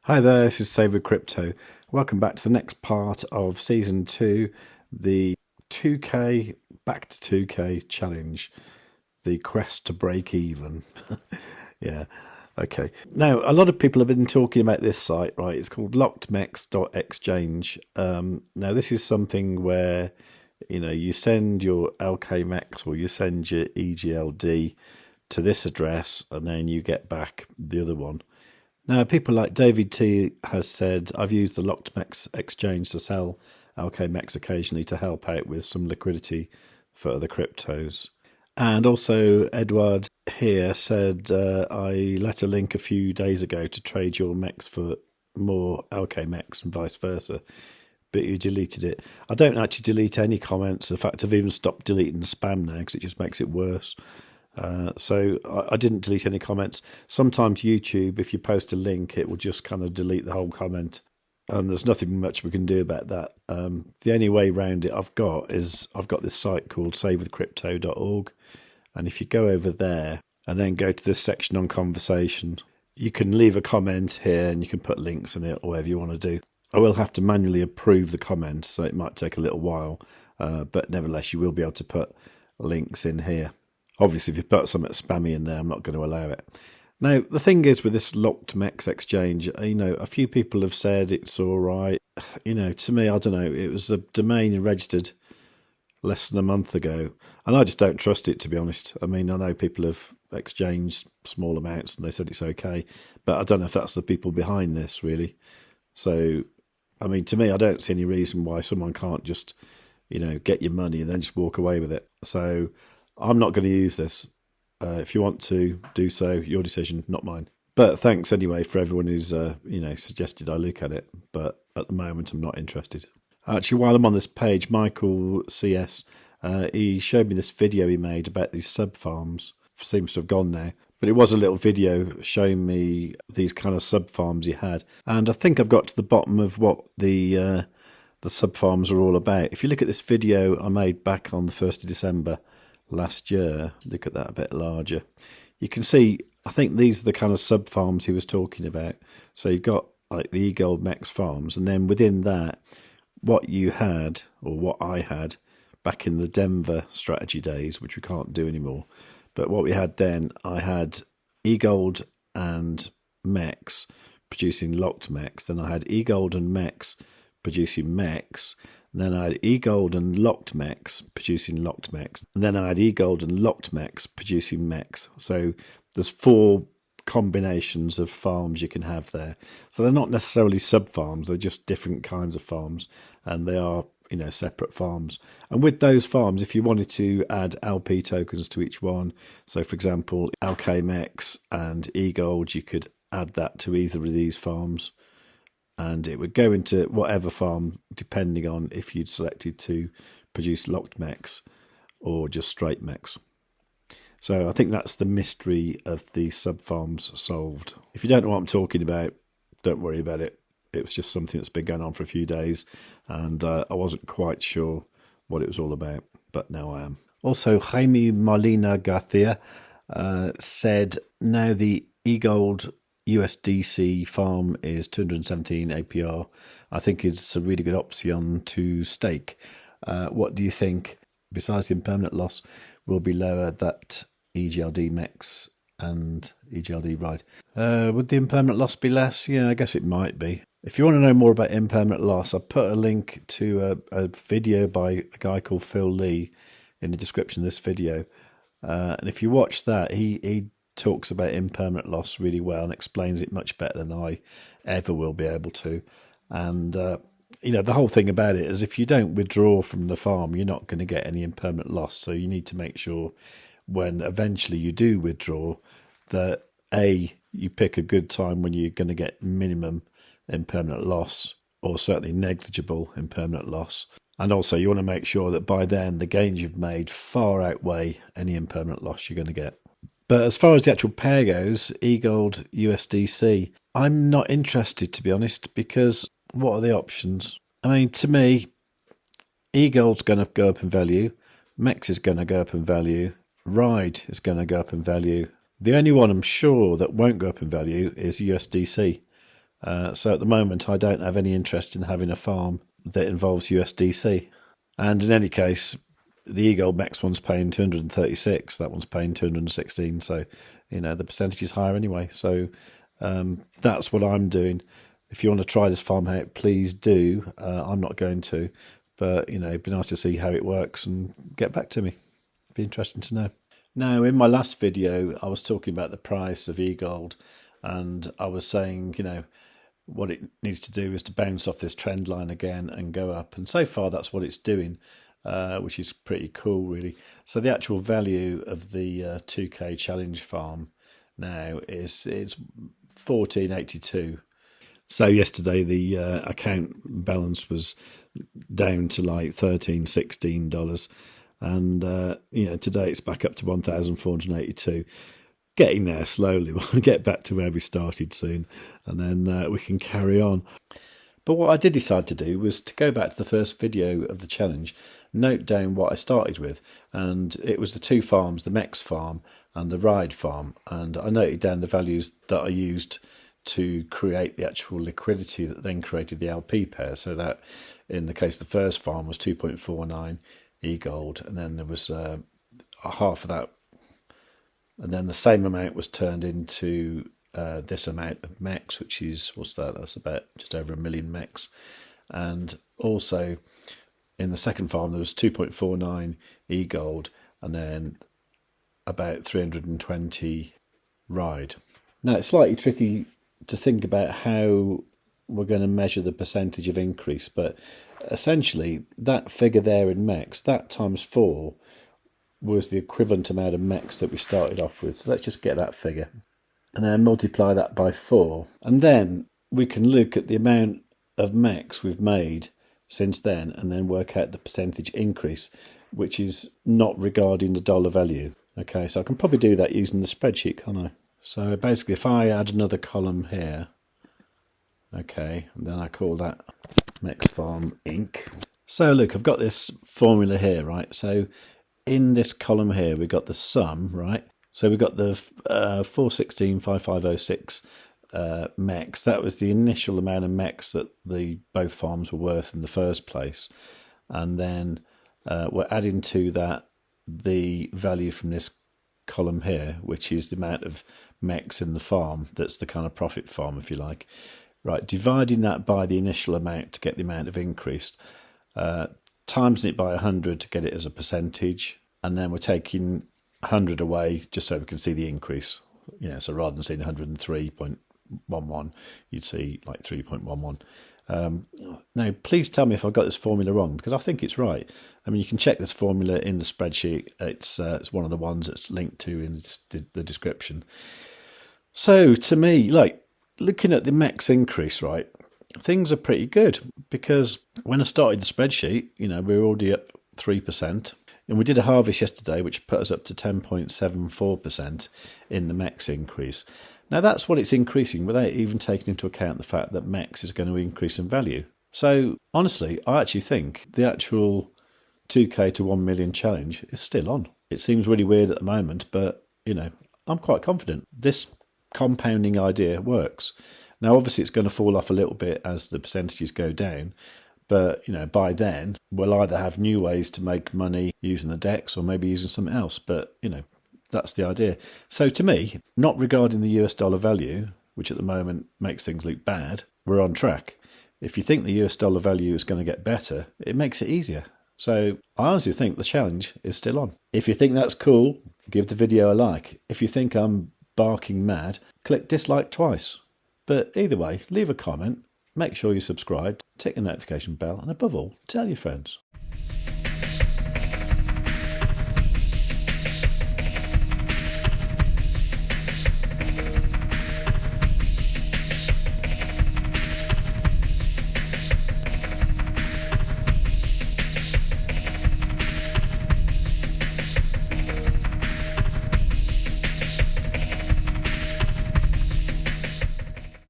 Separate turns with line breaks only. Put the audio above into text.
Hi there, this is Save with Crypto. Welcome back to the next part of Season 2, the 2K, back to 2K challenge, the quest to break even. Yeah, okay. Now, a lot of people have been talking about this site, right? It's called lockedmex.exchange. Now, this is something where, you send your LKMex or you send your EGLD to this address and then you get back the other one. Now, people like David T has said, I've used the LockedMex exchange to sell LKMex occasionally to help out with some liquidity for other cryptos. And also, Edward here said, I let a link a few days ago to trade your MEX for more LKMex and vice versa, but you deleted it. I don't actually delete any comments. In fact, I've even stopped deleting spam now because it just makes it worse. So I didn't delete any comments. Sometimes YouTube, if you post a link, it will just kind of delete the whole comment. And there's nothing much we can do about that. The only way around it I've got this site called savewith.crypto.org. And if you go over there and then go to this section on conversation, you can leave a comment here and you can put links in it or whatever you want to do. I will have to manually approve the comment, so it might take a little while. But nevertheless, you will be able to put links in here. Obviously, if you put something spammy in there, I'm not going to allow it. Now, the thing is with this LockedMex exchange, a few people have said it's all right. To me, I don't know, it was a domain registered less than a month ago, and I just don't trust it, to be honest. I mean, I know people have exchanged small amounts and they said it's okay, but I don't know if that's the people behind this, really. So, I mean, to me, I don't see any reason why someone can't just, get your money and then just walk away with it. So I'm not going to use this. If you want to do so, your decision, not mine. But thanks anyway for everyone who's suggested I look at it. But at the moment, I'm not interested. Actually, while I'm on this page, Michael CS, he showed me this video he made about these sub farms. Seems to have gone now, but it was a little video showing me these kind of sub farms he had, and I think I've got to the bottom of what the sub farms are all about. If you look at this video I made back on the 1st of December last year, look at that a bit larger, you can see I think these are the kind of sub farms he was talking about. So you've got like the eGold MEX farms, and then within that, what you had, or what I had back in the Denver strategy days, which we can't do anymore, but what we had then, I had eGold and MEX producing LockedMex, then I had eGold and MEX producing MEX, and then I had eGold and LockedMex producing LockedMex, and then I had eGold and LockedMex producing MEX. So there's 4 combinations of farms you can have there. So they're not necessarily sub farms, they're just different kinds of farms, and they are separate farms. And with those farms, if you wanted to add LP tokens to each one, so for example LKMex and eGold, you could add that to either of these farms, and it would go into whatever farm depending on if you'd selected to produce LockedMex or just straight MEX. So I think that's the mystery of the sub farms solved. If you don't know what I'm talking about, don't worry about it. It was just something that's been going on for a few days, and I wasn't quite sure what it was all about, but now I am. Also, Jaime Molina Garcia said now the eGold USDC farm is 217 APR. I think it's a really good option to stake. What do you think? Besides the impermanent loss will be lower, that EGLD MEX and EGLD right. Would the impermanent loss be less? Yeah, I guess it might be. If you want to know more about impermanent loss, I put a link to a video by a guy called Phil Lee in the description of this video. And if you watch that, he talks about impermanent loss really well and explains it much better than I ever will be able to. And, the whole thing about it is if you don't withdraw from the farm, you're not going to get any impermanent loss. So you need to make sure when eventually you do withdraw that you pick a good time when you're going to get minimum impermanent loss, or certainly negligible impermanent loss. And also you want to make sure that by then the gains you've made far outweigh any impermanent loss you're going to get. But as far as the actual pair goes, eGold USDC, I'm not interested, to be honest, because what are the options? I mean, to me, eGold's going to go up in value, MEX is going to go up in value, Ride is going to go up in value. The only one I'm sure that won't go up in value is USDC. So at the moment, I don't have any interest in having a farm that involves USDC. And in any case, the eGold MEX one's paying 236, that one's paying 216. So, the percentage is higher anyway. So that's what I'm doing. If you want to try this farm out, please do. I'm not going to. But, it'd be nice to see how it works and get back to me. It'd be interesting to know. Now, in my last video, I was talking about the price of eGold. And I was saying, what it needs to do is to bounce off this trend line again and go up. And so far, that's what it's doing, which is pretty cool, really. So the actual value of the 2K challenge farm now is 1482. So yesterday, the account balance was down to like $13-16. And, today it's back up to 1,482. Getting there slowly. We'll get back to where we started soon, and then we can carry on. But what I did decide to do was to go back to the first video of the challenge, note down what I started with, and it was the two farms, the MEX farm and the Ride farm, and I noted down the values that I used to create the actual liquidity that then created the LP pair. So that in the case of the first farm was 2.49 eGold, and then there was half of that. And then the same amount was turned into this amount of MEX, which is, what's that? That's about just over 1 million MEX. And also in the second farm, there was 2.49 eGold and then about 320 Ride. Now, it's slightly tricky to think about how we're going to measure the percentage of increase, but essentially that figure there in MEX, that times 4, was the equivalent amount of MEX that we started off with. So let's just get that figure and then multiply that by 4. And then we can look at the amount of MEX we've made since then and then work out the percentage increase, which is not regarding the dollar value. Okay, so I can probably do that using the spreadsheet, can't I? So basically, if I add another column here, okay, and then I call that MEX Farm Inc. So look, I've got this formula here, right? So in this column here, we've got the sum, right? So we've got the 416,5506 MEX. That was the initial amount of MEX that both farms were worth in the first place. And then we're adding to that the value from this column here, which is the amount of MEX in the farm. That's the kind of profit farm, if you like. Right, dividing that by the initial amount to get the amount of increase. Timesing it by 100 to get it as a percentage, and then we're taking 100 away just so we can see the increase. So rather than seeing 103.11, you'd see like 3.11. Now, please tell me if I've got this formula wrong, because I think it's right. I mean, you can check this formula in the spreadsheet. It's one of the ones that's linked to in the description. So to me, like looking at the MEX increase, right, things are pretty good, because when I started the spreadsheet, we were already up 3%. And we did a harvest yesterday, which put us up to 10.74% in the MEX increase. Now, that's what it's increasing without even taking into account the fact that MEX is going to increase in value. So, honestly, I actually think the actual 2K to 1 million challenge is still on. It seems really weird at the moment, but, I'm quite confident this compounding idea works. Now, obviously, it's going to fall off a little bit as the percentages go down. But, by then, we'll either have new ways to make money using the DEX or maybe using something else. But, that's the idea. So to me, not regarding the US dollar value, which at the moment makes things look bad, we're on track. If you think the US dollar value is going to get better, it makes it easier. So I honestly think the challenge is still on. If you think that's cool, give the video a like. If you think I'm barking mad, click dislike twice. But either way, leave a comment. Make sure you're subscribed, tick the notification bell, and above all, tell your friends.